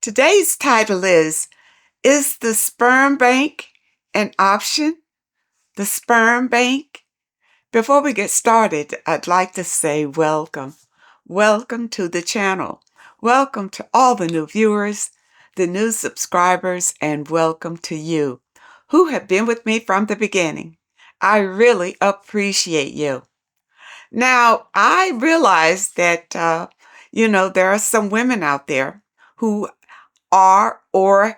Today's title Is the Sperm Bank an Option? The Sperm Bank? Before we get started, I'd like to say welcome. Welcome to the channel. Welcome to all the new viewers, the new subscribers, and welcome to you who have been with me from the beginning. I really appreciate you. Now, I realize that, there are some women out there who are or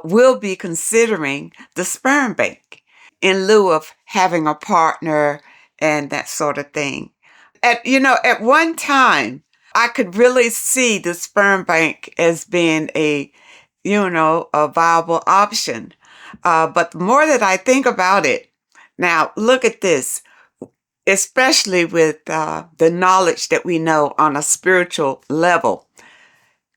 will be considering the sperm bank in lieu of having a partner and that sort of thing. At one time, I could really see the sperm bank as being a viable option. But the more that I think about it, now look at this, especially with the knowledge that we know on a spiritual level.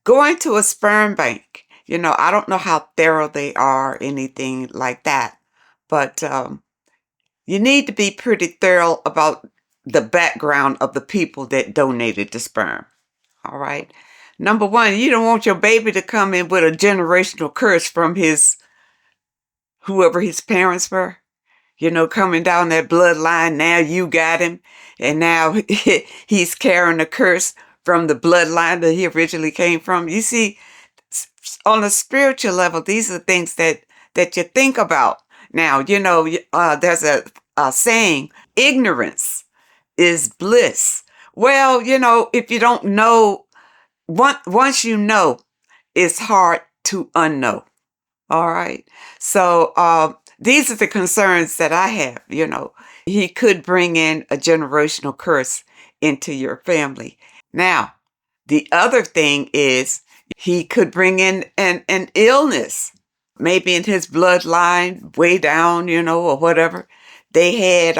Going to a sperm bank, I don't know how thorough they are, anything like that, but you need to be pretty thorough about the background of the people that donated the sperm. All right. Number one, you don't want your baby to come in with a generational curse from whoever his parents were, coming down that bloodline. Now you got him, and now he's carrying a curse from the bloodline that he originally came from. You see, on a spiritual level, these are things that you think about. Now, there's a saying, ignorance is bliss. Well, if you don't know, once you know, it's hard to unknow. All right. So these are the concerns that I have. He could bring in a generational curse into your family. Now, the other thing is he could bring in an illness, maybe in his bloodline, way down, or whatever. They had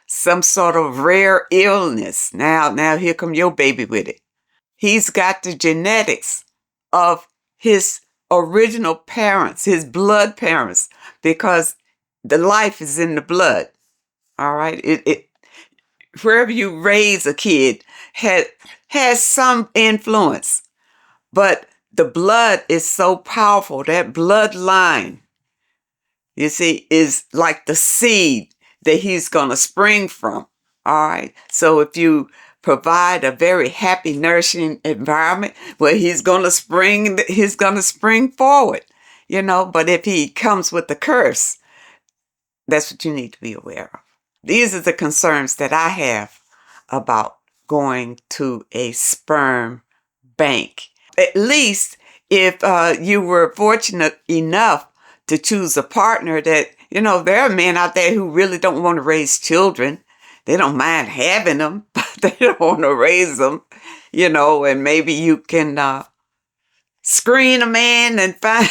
some sort of rare illness. Now here come your baby with it. He's got the genetics of his original parents, his blood parents, because the life is in the blood. All right. Wherever you raise a kid has some influence, but the blood is so powerful. That bloodline, you see, is like the seed that he's going to spring from. All right. So if you provide a very happy, nourishing environment where he's going to spring forward, but if he comes with the curse, that's what you need to be aware of. These are the concerns that I have about going to a sperm bank. At least if you were fortunate enough to choose a partner that, there are men out there who really don't want to raise children. They don't mind having them, but they don't want to raise them, and maybe you can screen a man and find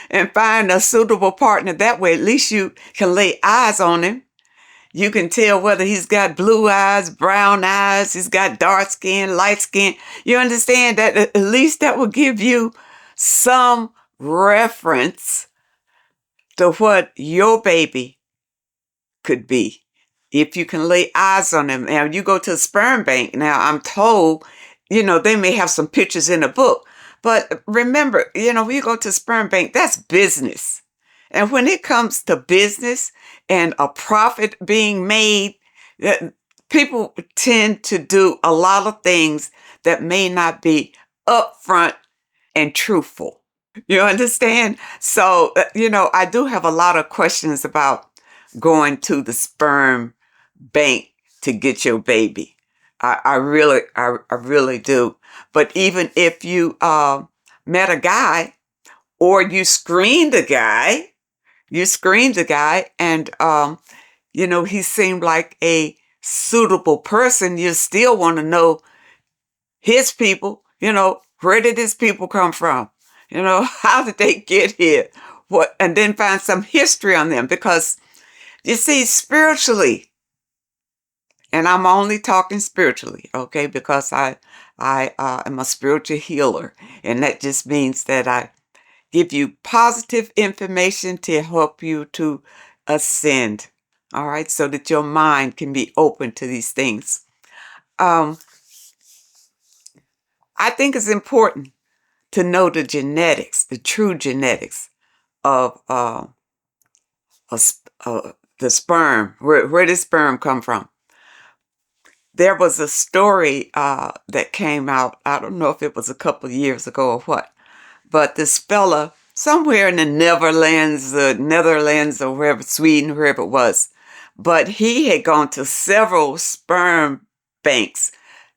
and find a suitable partner that way. At least you can lay eyes on him. You can tell whether he's got blue eyes, brown eyes, he's got dark skin, light skin. You understand that at least that will give you some reference to what your baby could be if you can lay eyes on him. Now, you go to a sperm bank. Now, I'm told, they may have some pictures in a book. But remember, when you go to a sperm bank, that's business. And when it comes to business and a profit being made, people tend to do a lot of things that may not be upfront and truthful. You understand? So, I do have a lot of questions about going to the sperm bank to get your baby. I really do. But even if you met a guy or you screened a guy, and, he seemed like a suitable person, you still want to know his people, where did his people come from? How did they get here? And then find some history on them, because you see, spiritually, and I'm only talking spiritually, okay, because I am a spiritual healer, and that just means that I give you positive information to help you to ascend, all right, so that your mind can be open to these things. I think it's important to know the genetics, the true genetics of the sperm, where did sperm come from. There was a story that came out, I don't know if it was a couple of years ago or what, but this fella, somewhere in the Netherlands or wherever, Sweden, wherever it was, but he had gone to several sperm banks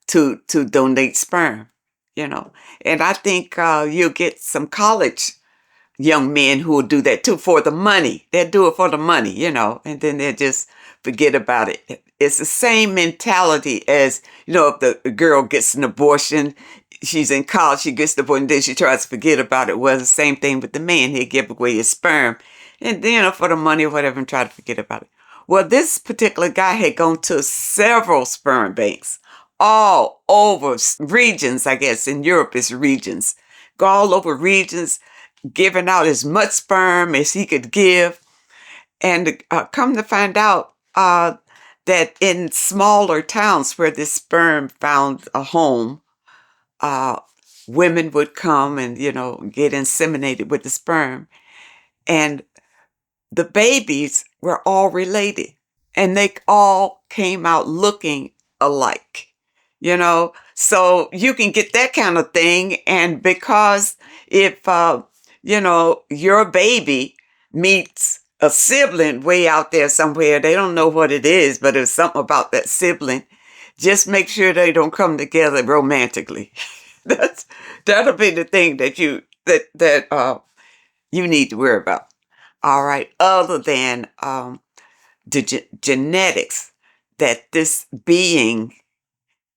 to donate sperm, you know. And I think you'll get some college young men who will do that too for the money. They'll do it for the money, you know, and then they'll just forget about it. It's the same mentality as, you know, if the girl gets an abortion, she's in college, she gets the abortion, then she tries to forget about it. Well, the same thing with the man. He'll give away his sperm and then, you know, for the money or whatever, and try to forget about it. Well, this particular guy had gone to several sperm banks all over regions, I guess. In Europe, it's regions. Go all over regions, giving out as much sperm as he could give. And come to find out that in smaller towns where this sperm found a home, women would come and, you know, get inseminated with the sperm. And the babies were all related. And they all came out looking alike, you know. So you can get that kind of thing. And because if, you know, your baby meets a sibling way out there somewhere, they don't know what it is, but it's something about that sibling, just make sure they don't come together romantically. That'll be the thing that you need to worry about. All right. Other than the genetics that this being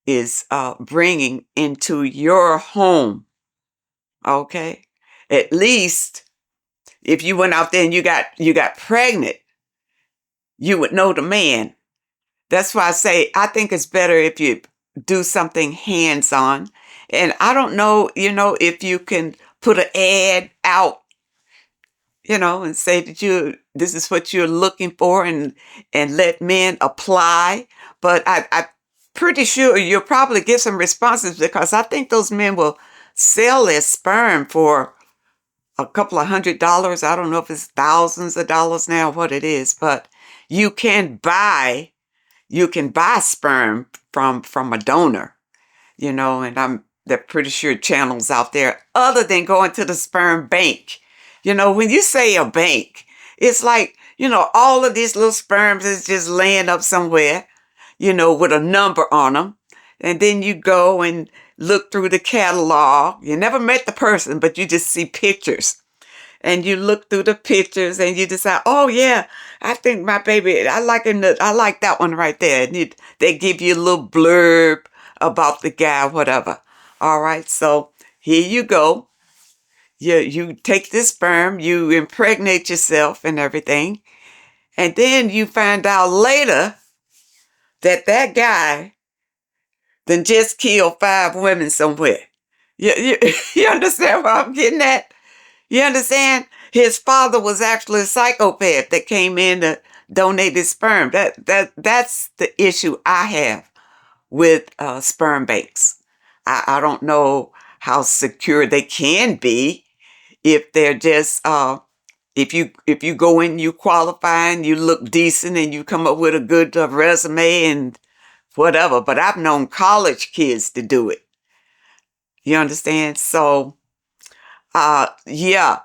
is bringing into your home. Okay. At least if you went out there and you got pregnant, you would know the man. That's why I say I think it's better if you do something hands-on. And I don't know, you know, if you can put an ad out, you know, and say that this is what you're looking for, and let men apply. But I'm pretty sure you'll probably get some responses, because I think those men will sell their sperm for a couple of $100s. I don't know if it's thousands of dollars now, what it is, but you can buy sperm from a donor, you know, and they're pretty sure channels out there other than going to the sperm bank. You know, when you say a bank, it's like, you know, all of these little sperms is just laying up somewhere, you know, with a number on them. And then you go and look through the catalog. You never met the person, but you just see pictures. And you look through the pictures and you decide, oh yeah, I think my baby, I like that one right there. And they give you a little blurb about the guy, whatever. All right, so here you go. You take this sperm, you impregnate yourself and everything. And then you find out later that guy then just killed 5 women somewhere. You understand what I'm getting at? You understand? His father was actually a psychopath that came in to donate his sperm. That's the issue I have with sperm banks. I don't know how secure they can be if they're just if you go in, you qualify and you look decent and you come up with a good resume and whatever. But I've known college kids to do it. You understand? So yeah.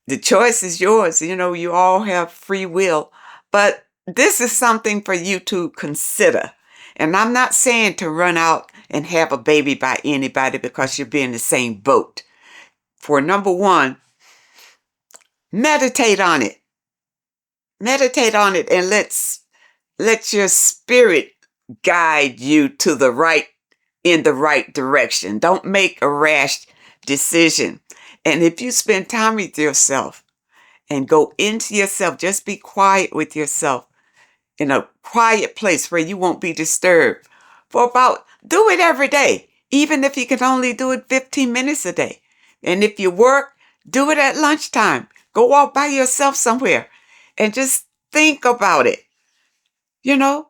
The choice is yours. You know, you all have free will. But this is something for you to consider. And I'm not saying to run out and have a baby by anybody because you'll be in the same boat. For number one, meditate on it. Meditate on it and let your spirit guide you to in the right direction. Don't make a rash decision. And if you spend time with yourself and go into yourself, just be quiet with yourself in a quiet place where you won't be disturbed do it every day, even if you can only do it 15 minutes a day. And if you work, do it at lunchtime. Go walk by yourself somewhere and just think about it. You know,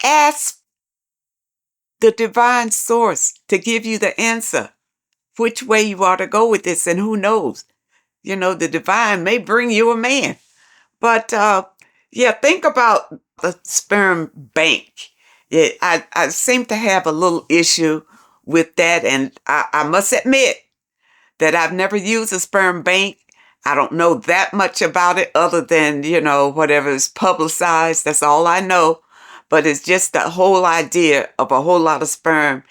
ask the divine source to give you the answer. which way you ought to go with this, and who knows? You know, the divine may bring you a man. But yeah, think about the sperm bank. I seem to have a little issue with that, and I must admit that I've never used a sperm bank. I don't know that much about it other than, you know, whatever is publicized. That's all I know. But it's just the whole idea of a whole lot of sperm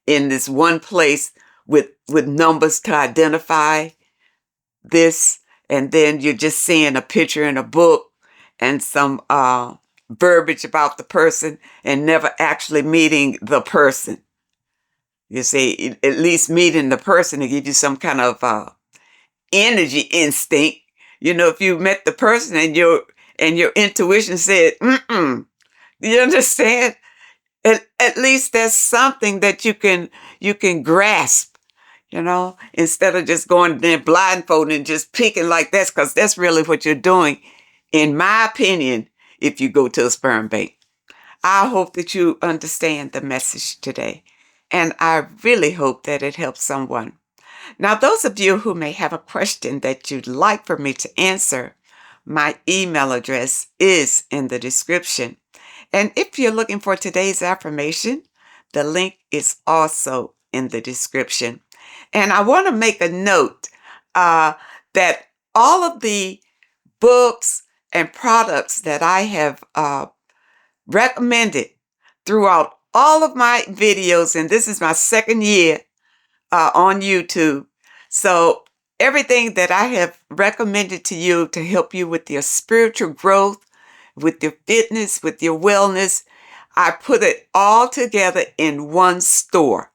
in this one place with numbers to identify this. And then you're just seeing a picture in a book and some verbiage about the person and never actually meeting the person. You see, at least meeting the person to give you some kind of energy instinct. You know, if you met the person and your intuition said, mm-mm, you understand? At least there's something that you can grasp, you know, instead of just going there blindfolded and just picking like this, because that's really what you're doing, in my opinion, if you go to a sperm bank. I hope that you understand the message today, and I really hope that it helps someone. Now, those of you who may have a question that you'd like for me to answer, my email address is in the description. And if you're looking for today's affirmation, the link is also in the description. And I want to make a note that all of the books and products that I have recommended throughout all of my videos, and this is my second year on YouTube. So everything that I have recommended to you to help you with your spiritual growth, with your fitness, with your wellness, I put it all together in one store.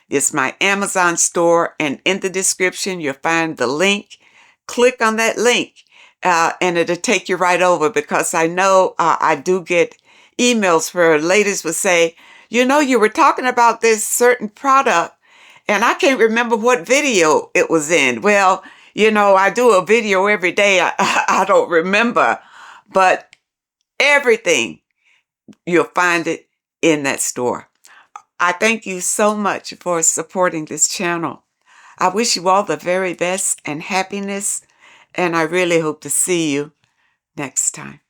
It's my Amazon store, and in the description, you'll find the link. Click on that link, and it'll take you right over, because I know I do get emails where ladies will say, you know, you were talking about this certain product, and I can't remember what video it was in. Well, you know, I do a video every day. I don't remember, but everything, you'll find it in that store. I thank you so much for supporting this channel. I wish you all the very best and happiness, and I really hope to see you next time.